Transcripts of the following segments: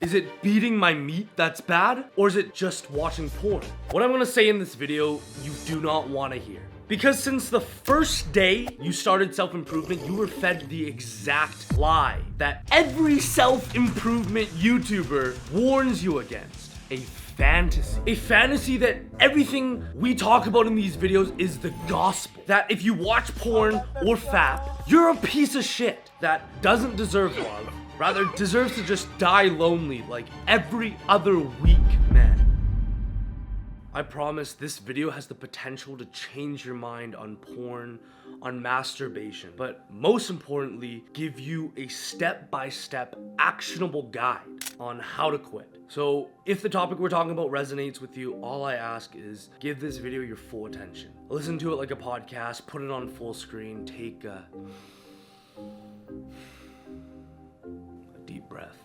Is it beating my meat that's bad? Or is it just watching porn? What I'm gonna say in this video, you do not wanna hear. Because since the first day you started self-improvement, you were fed the exact lie that every self-improvement YouTuber warns you against. A fantasy. A fantasy that everything we talk about in these videos is the gospel. That if you watch porn or FAP, you're a piece of shit that doesn't deserve love, rather deserves to just die lonely like every other weak man. I promise this video has the potential to change your mind on porn, on masturbation, but most importantly, give you a step-by-step actionable guide on how to quit. So if the topic we're talking about resonates with you, all I ask is give this video your full attention. Listen to it like a podcast, put it on full screen, take a deep breath.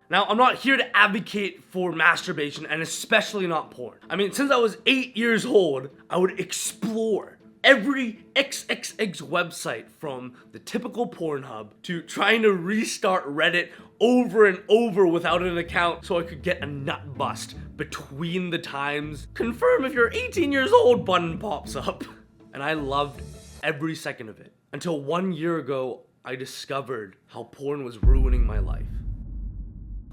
Now, I'm not here to advocate for masturbation and especially not porn. I mean, since I was 8 years old, I would explore every XXX website from the typical Pornhub to trying to restart Reddit over and over without an account so I could get a nut bust between the times. Confirm if you're 18 years old button pops up. And I loved every second of it. Until 1 year ago, I discovered how porn was ruining my life.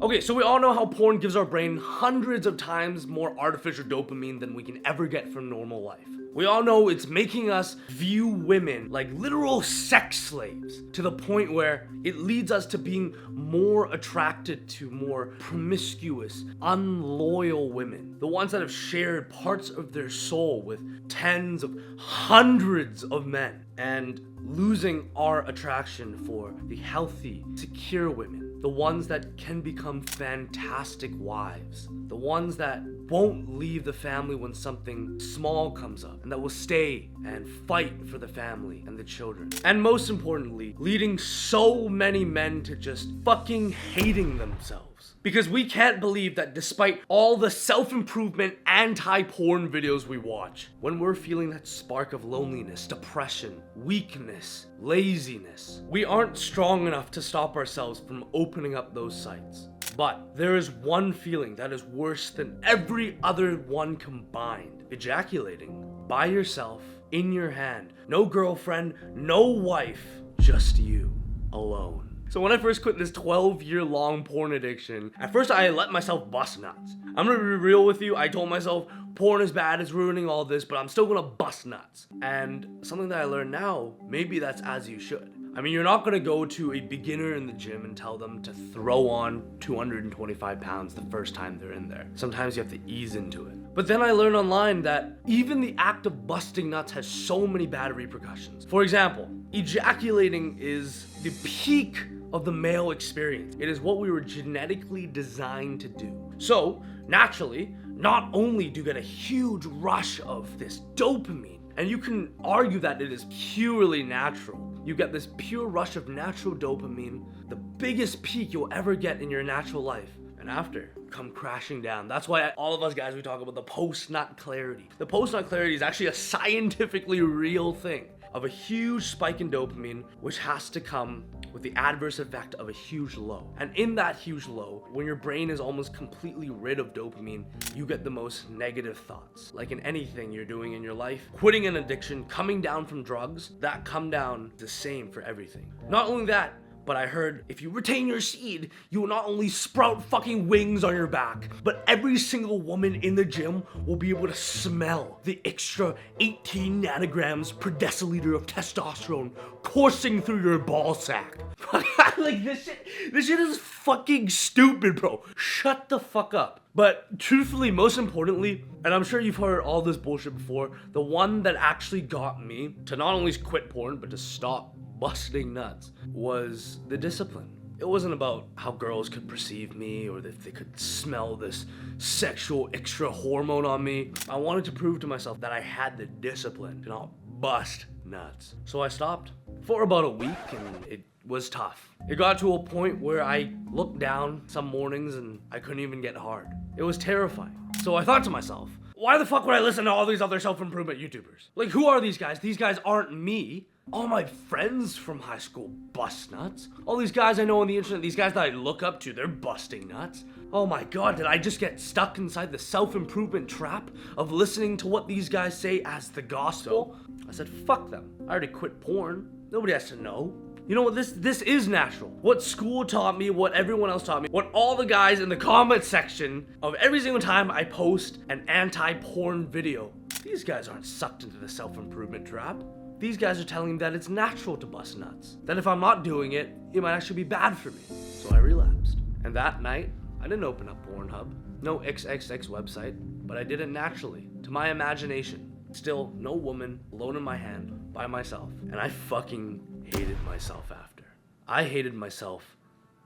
Okay, so we all know how porn gives our brain hundreds of times more artificial dopamine than we can ever get from normal life. We all know it's making us view women like literal sex slaves to the point where it leads us to being more attracted to more promiscuous, unloyal women. The ones that have shared parts of their soul with tens of hundreds of men, and losing our attraction for the healthy, secure women. The ones that can become fantastic wives. The ones that won't leave the family when something small comes up, and that will stay and fight for the family and the children. And most importantly, leading so many men to just fucking hating themselves. Because we can't believe that despite all the self-improvement anti-porn videos we watch, when we're feeling that spark of loneliness, depression, weakness, laziness, we aren't strong enough to stop ourselves from opening up those sites. But there is one feeling that is worse than every other one combined. Ejaculating by yourself, in your hand. No girlfriend, no wife, just you, alone. So when I first quit this 12-year-long porn addiction, at first I let myself bust nuts. I'm gonna be real with you, I told myself porn is bad, it's ruining all this, but I'm still gonna bust nuts. And something that I learned now, maybe that's as you should. I mean, you're not gonna go to a beginner in the gym and tell them to throw on 225 pounds the first time they're in there. Sometimes you have to ease into it. But then I learned online that even the act of busting nuts has so many bad repercussions. For example, ejaculating is the peak of the male experience. It is what we were genetically designed to do. So, naturally, not only do you get a huge rush of this dopamine, and you can argue that it is purely natural. You get this pure rush of natural dopamine, the biggest peak you'll ever get in your natural life. And after, come crashing down. That's why all of us guys, we talk about the post-nut clarity. The post-nut clarity is actually a scientifically real thing of a huge spike in dopamine, which has to come with the adverse effect of a huge low. And in that huge low, when your brain is almost completely rid of dopamine, you get the most negative thoughts. Like in anything you're doing in your life, quitting an addiction, coming down from drugs, that come down the same for everything. Not only that, but I heard if you retain your seed, you will not only sprout fucking wings on your back, but every single woman in the gym will be able to smell the extra 18 nanograms per deciliter of testosterone coursing through your ball sack. Like this shit is fucking stupid, bro. Shut the fuck up. But truthfully, most importantly, and I'm sure you've heard all this bullshit before, the one that actually got me to not only quit porn, but to stop busting nuts was the discipline. It wasn't about how girls could perceive me or if they could smell this sexual extra hormone on me. I wanted to prove to myself that I had the discipline to not bust nuts. So I stopped for about a week, and it was tough. It got to a point where I looked down some mornings and I couldn't even get hard. It was terrifying. So I thought to myself, why the fuck would I listen to all these other self-improvement YouTubers? Like, who are these guys? These guys aren't me. All my friends from high school bust nuts. All these guys I know on the internet, these guys that I look up to, they're busting nuts. Oh my god, did I just get stuck inside the self-improvement trap of listening to what these guys say as the gospel? I said, fuck them. I already quit porn. Nobody has to know. You know what, this is natural. What school taught me, what everyone else taught me, what all the guys in the comment section of every single time I post an anti-porn video. These guys aren't sucked into the self-improvement trap. These guys are telling me that it's natural to bust nuts. That if I'm not doing it, it might actually be bad for me. So I relapsed. And that night, I didn't open up Pornhub. No XXX website, but I did it naturally, to my imagination. Still, no woman, alone in my hand, by myself. And I fucking hated myself after. I hated myself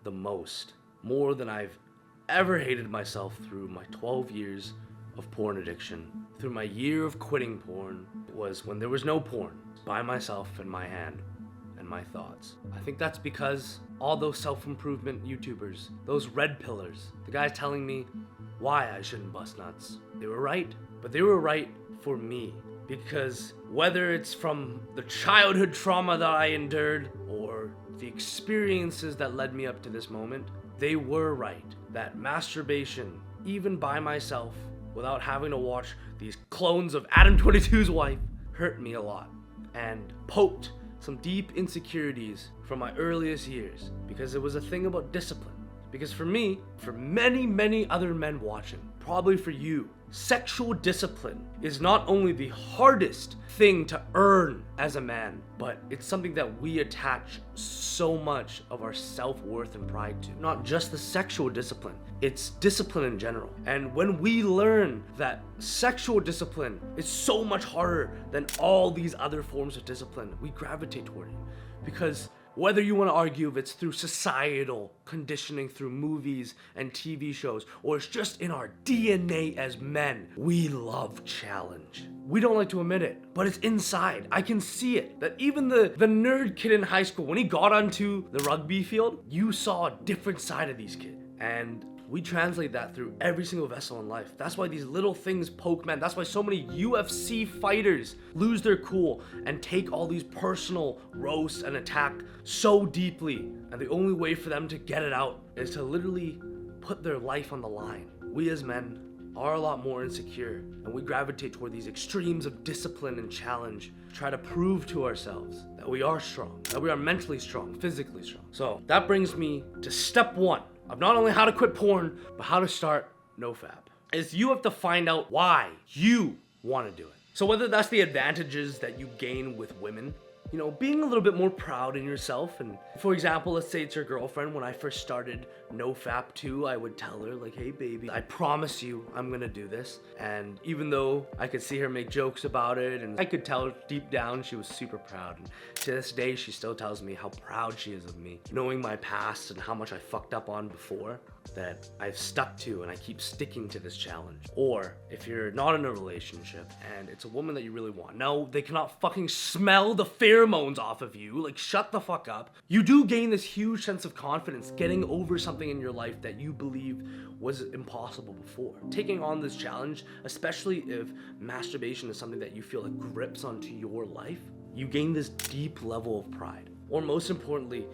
the most, more than I've ever hated myself through my 12 years of porn addiction. Through my year of quitting porn was when there was no porn, by myself in my hand and my thoughts. I think that's because all those self-improvement YouTubers, those red pillars, the guys telling me why I shouldn't bust nuts, they were right, but they were right for me. Because whether it's from the childhood trauma that I endured or the experiences that led me up to this moment, they were right. That masturbation, even by myself, without having to watch these clones of Adam 22's wife, hurt me a lot and poked some deep insecurities from my earliest years, because it was a thing about discipline. Because for me, for many other men watching, probably for you, sexual discipline is not only the hardest thing to earn as a man, but it's something that we attach so much of our self-worth and pride to. Not just the sexual discipline, it's discipline in general. And when we learn that sexual discipline is so much harder than all these other forms of discipline, we gravitate toward it. Because whether you want to argue if it's through societal conditioning, through movies and TV shows, or it's just in our DNA as men, we love challenge. We don't like to admit it, but it's inside. I can see it. That even the nerd kid in high school, when he got onto the rugby field, you saw a different side of these kids. And we translate that through every single vessel in life. That's why these little things poke men. That's why so many UFC fighters lose their cool and take all these personal roasts and attack so deeply. And the only way for them to get it out is to literally put their life on the line. We as men are a lot more insecure, and we gravitate toward these extremes of discipline and challenge, try to prove to ourselves that we are strong, that we are mentally strong, physically strong. So that brings me to step one of not only how to quit porn, but how to start NoFap. Is you have to find out why you want to do it. So whether that's the advantages that you gain with women, you know, being a little bit more proud in yourself. And for example, let's say it's your girlfriend. When I first started NoFap 2, I would tell her like, hey baby, I promise you I'm gonna do this. And even though I could see her make jokes about it, and I could tell deep down she was super proud. And to this day, she still tells me how proud she is of me, knowing my past and how much I fucked up on before, that I've stuck to and I keep sticking to this challenge. Or if you're not in a relationship and it's a woman that you really want, no, they cannot fucking smell the pheromones off of you, like shut the fuck up. You do gain this huge sense of confidence getting over something in your life that you believe was impossible before. Taking on this challenge, especially if masturbation is something that you feel like grips onto your life, you gain this deep level of pride. Or most importantly,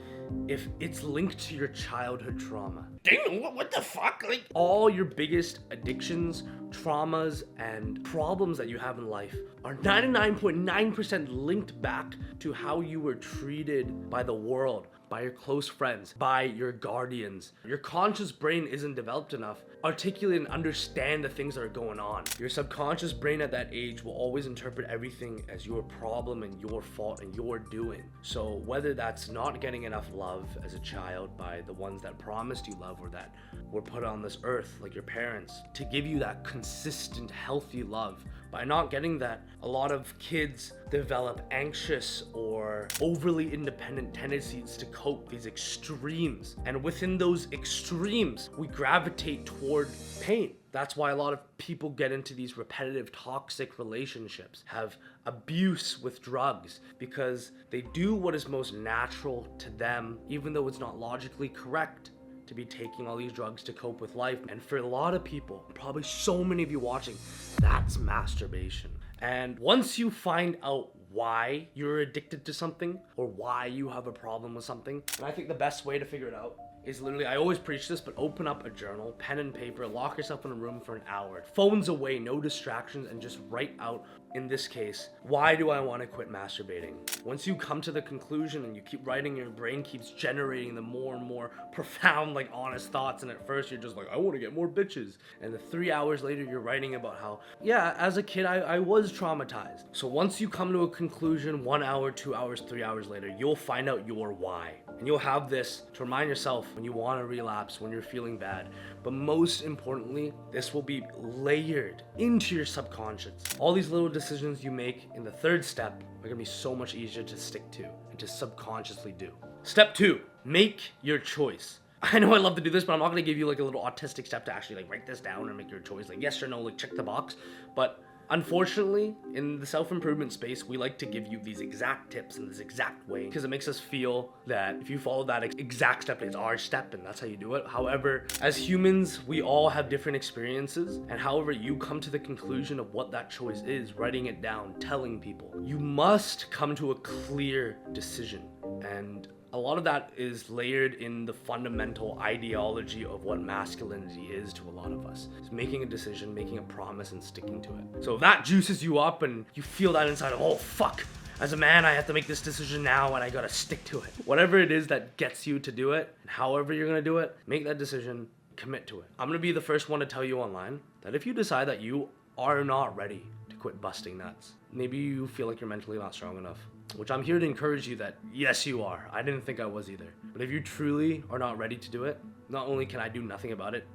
if it's linked to your childhood trauma. Dang, what the fuck? Like, all your biggest addictions, traumas, and problems that you have in life are 99.9% linked back to how you were treated by the world, by your close friends, by your guardians. Your conscious brain isn't developed enough to articulate and understand the things that are going on. Your subconscious brain at that age will always interpret everything as your problem and your fault and your doing. So whether that's not getting enough love as a child by the ones that promised you love or that were put on this earth, like your parents, to give you that consistent, healthy love, by not getting that, a lot of kids develop anxious or overly independent tendencies to cope, these extremes. And within those extremes, we gravitate toward pain. That's why a lot of people get into these repetitive toxic relationships, have abuse with drugs, because they do what is most natural to them, even though it's not logically correct to be taking all these drugs to cope with life. And for a lot of people, probably so many of you watching, that's masturbation. And once you find out why you're addicted to something or why you have a problem with something. And I think the best way to figure it out is literally, I always preach this, but open up a journal, pen and paper, lock yourself in a room for an hour, phones away, no distractions, and just write out, in this case, why do I want to quit masturbating? Once you come to the conclusion and you keep writing, your brain keeps generating the more and more profound, like honest thoughts. And at first you're just like, I want to get more bitches. And the 3 hours later, you're writing about how, yeah, as a kid, I was traumatized. So once you come to a conclusion, 1 hour, 2 hours, 3 hours later, you'll find out your why. And you'll have this to remind yourself when you want to relapse, when you're feeling bad. But most importantly, this will be layered into your subconscious. All these little decisions you make in the third step are gonna be so much easier to stick to and to subconsciously do. Step 2, make your choice. I know I love to do this, but I'm not gonna give you like a little autistic step to actually like write this down and make your choice, like yes or no, like check the box. But unfortunately, in the self-improvement space, we like to give you these exact tips in this exact way because it makes us feel that if you follow that exact step, it's our step and that's how you do it. However, as humans, we all have different experiences, and however you come to the conclusion of what that choice is, writing it down, telling people, you must come to a clear decision. And a lot of that is layered in the fundamental ideology of what masculinity is to a lot of us. It's making a decision, making a promise, and sticking to it. So if that juices you up and you feel that inside of, oh fuck, as a man, I have to make this decision now and I gotta stick to it. Whatever it is that gets you to do it, and however you're gonna do it, make that decision, commit to it. I'm gonna be the first one to tell you online that if you decide that you are not ready to quit busting nuts, maybe you feel like you're mentally not strong enough, which I'm here to encourage you that yes, you are. I didn't think I was either. But if you truly are not ready to do it, not only can I do nothing about it,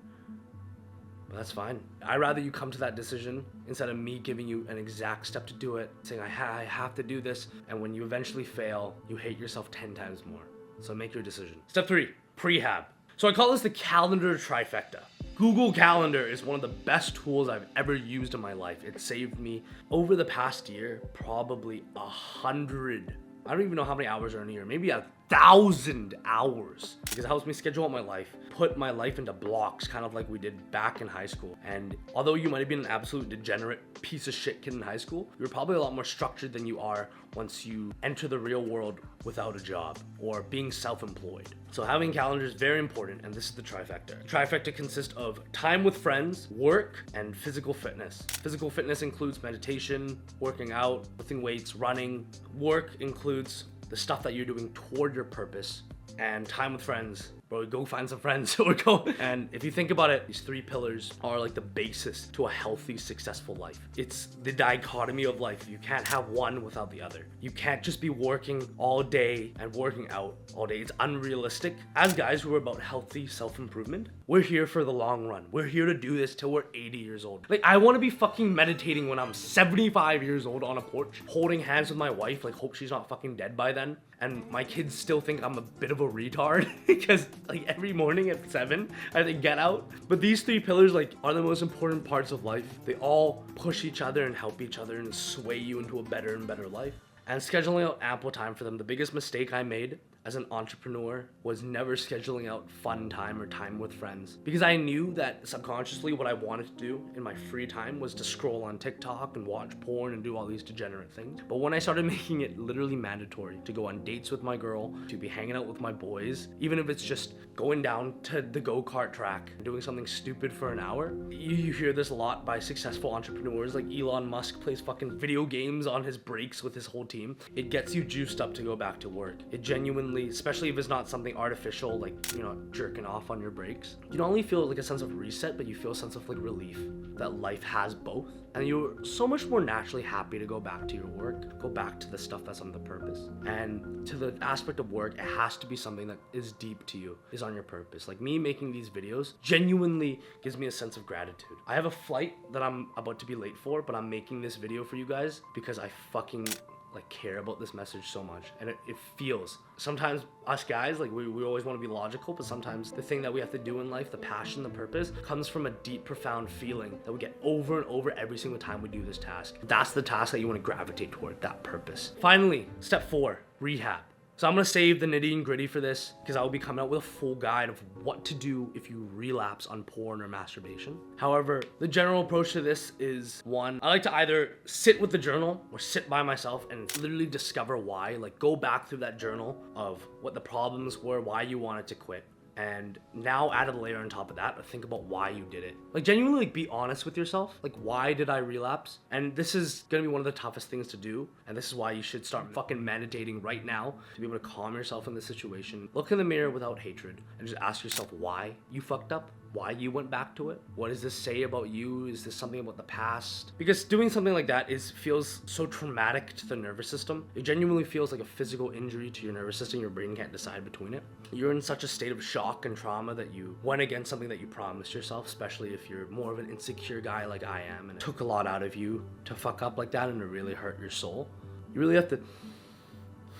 but that's fine. I'd rather you come to that decision instead of me giving you an exact step to do it, saying I have to do this, and when you eventually fail, you hate yourself 10 times more. So make your decision. Step 3, Prehab. So I call this the calendar trifecta. Google Calendar is one of the best tools I've ever used in my life. It saved me over the past year, probably 100. I don't even know how many hours are in a year, maybe 1,000 hours, because it helps me schedule out my life, put my life into blocks, kind of like we did back in high school. And although you might have been an absolute degenerate piece of shit kid in high school, you're probably a lot more structured than you are once you enter the real world without a job or being self-employed. So having calendar is very important, and this is the trifecta. Trifecta consists of time with friends, work, and physical fitness. Physical fitness includes meditation, working out, lifting weights, running. Work includes the stuff that you're doing toward your purpose, and time with friends. Bro, go find some friends or go. And if you think about it, these 3 pillars are like the basis to a healthy, successful life. It's the dichotomy of life. You can't have one without the other. You can't just be working all day and working out all day. It's unrealistic. As guys who are about healthy self-improvement, we're here for the long run. We're here to do this till we're 80 years old. Like, I want to be fucking meditating when I'm 75 years old on a porch, holding hands with my wife, like hope she's not fucking dead by then. And my kids still think I'm a bit of a retard because like every morning at 7, I have to get out. But these 3 pillars like are the most important parts of life. They all push each other and help each other and sway you into a better and better life. And scheduling out ample time for them. The biggest mistake I made as an entrepreneur was never scheduling out fun time or time with friends, because I knew that subconsciously what I wanted to do in my free time was to scroll on TikTok and watch porn and do all these degenerate things. But when I started making it literally mandatory to go on dates with my girl, to be hanging out with my boys, even if it's just going down to the go-kart track and doing something stupid for an hour, you hear this a lot by successful entrepreneurs, like Elon Musk plays fucking video games on his breaks with his whole team. It gets you juiced up to go back to work. It genuinely, especially if it's not something artificial, like, you know, jerking off on your breaks, you not only feel like a sense of reset, but you feel a sense of like relief that life has both. And you're so much more naturally happy to go back to your work, go back to the stuff that's on the purpose. And to the aspect of work, it has to be something that is deep to you, is on your purpose. Like me making these videos genuinely gives me a sense of gratitude. I have a flight that I'm about to be late for, but I'm making this video for you guys because I fucking like care about this message so much. And it feels, sometimes us guys, like we always want to be logical, but sometimes the thing that we have to do in life, the passion, the purpose, comes from a deep, profound feeling that we get over and over every single time we do this task. That's the task that you want to gravitate toward, that purpose. Finally, step 4, rehab. So I'm gonna save the nitty and gritty for this because I will be coming out with a full guide of what to do if you relapse on porn or masturbation. However, the general approach to this is one, I like to either sit with the journal or sit by myself and literally discover why, like go back through that journal of what the problems were, why you wanted to quit. And now add a layer on top of that, or think about why you did it. Like genuinely like be honest with yourself. Like why did I relapse? And this is gonna be one of the toughest things to do. And this is why you should start fucking meditating right now to be able to calm yourself in this situation. Look in the mirror without hatred and just ask yourself why you fucked up. Why you went back to it? What does this say about you? Is this something about the past? Because doing something like that feels so traumatic to the nervous system. It genuinely feels like a physical injury to your nervous system. Your brain can't decide between it. You're in such a state of shock and trauma that you went against something that you promised yourself, especially if you're more of an insecure guy like I am, and it took a lot out of you to fuck up like that and to really hurt your soul. You really have to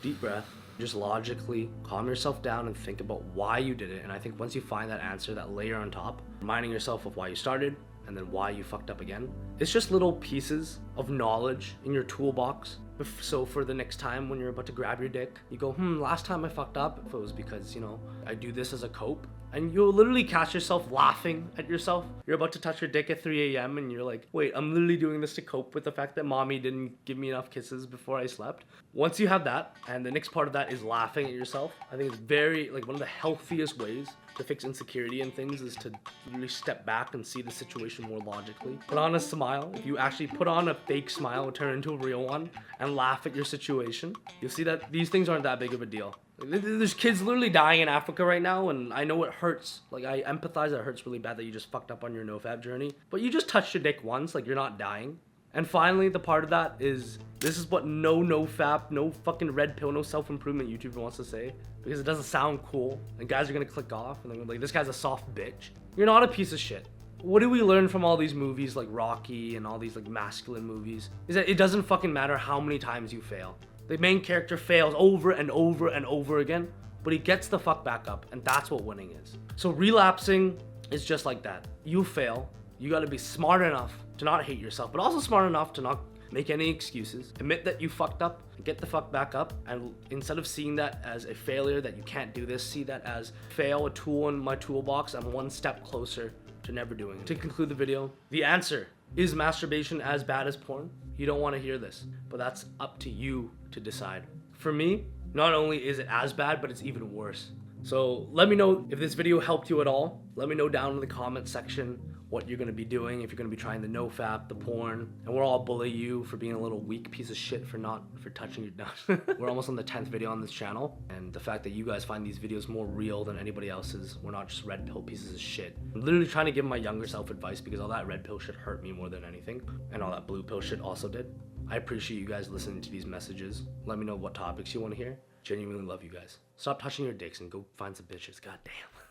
deep breath. Just logically calm yourself down and think about why you did it. And I think once you find that answer, that layer on top, reminding yourself of why you started and then why you fucked up again, it's just little pieces of knowledge in your toolbox. So for the next time when you're about to grab your dick, you go, last time I fucked up, if it was because, I do this as a cope. And you'll literally catch yourself laughing at yourself. You're about to touch your dick at 3 a.m. and you're like, wait, I'm literally doing this to cope with the fact that mommy didn't give me enough kisses before I slept. Once you have that, and the next part of that is laughing at yourself, I think it's very, like, one of the healthiest ways to fix insecurity and things is to really step back and see the situation more logically. Put on a smile. If you actually put on a fake smile and turn it into a real one and laugh at your situation, you'll see that these things aren't that big of a deal. There's kids literally dying in Africa right now, and I know it hurts. Like, I empathize that it hurts really bad that you just fucked up on your NoFap journey. But you just touched your dick once, like, you're not dying. And finally, the part of that is, this is what no NoFap, no fucking red pill, no self-improvement YouTuber wants to say. Because it doesn't sound cool, and guys are gonna click off, and they're like, this guy's a soft bitch. You're not a piece of shit. What do we learn from all these movies like Rocky and all these like masculine movies? Is that it doesn't fucking matter how many times you fail. The main character fails over and over and over again, but he gets the fuck back up, and that's what winning is. So relapsing is just like that. You fail, you gotta be smart enough to not hate yourself, but also smart enough to not make any excuses. Admit that you fucked up, get the fuck back up, and instead of seeing that as a failure that you can't do this, see that as fail, a tool in my toolbox. I'm one step closer to never doing it. To conclude the video, the answer is masturbation as bad as porn? You don't want to hear this, but that's up to you to decide. For me, not only is it as bad, but it's even worse. So let me know if this video helped you at all. Let me know down in the comment section what you're gonna be doing, if you're gonna be trying the NoFap, the porn, and we'll all bully you for being a little weak piece of shit for touching your nuts. We're almost on the 10th video on this channel, and the fact that you guys find these videos more real than anybody else's, we're not just red pill pieces of shit. I'm literally trying to give my younger self advice because all that red pill shit hurt me more than anything, and all that blue pill shit also did. I appreciate you guys listening to these messages. Let me know what topics you want to hear. Genuinely love you guys. Stop touching your dicks and go find some bitches. God damn.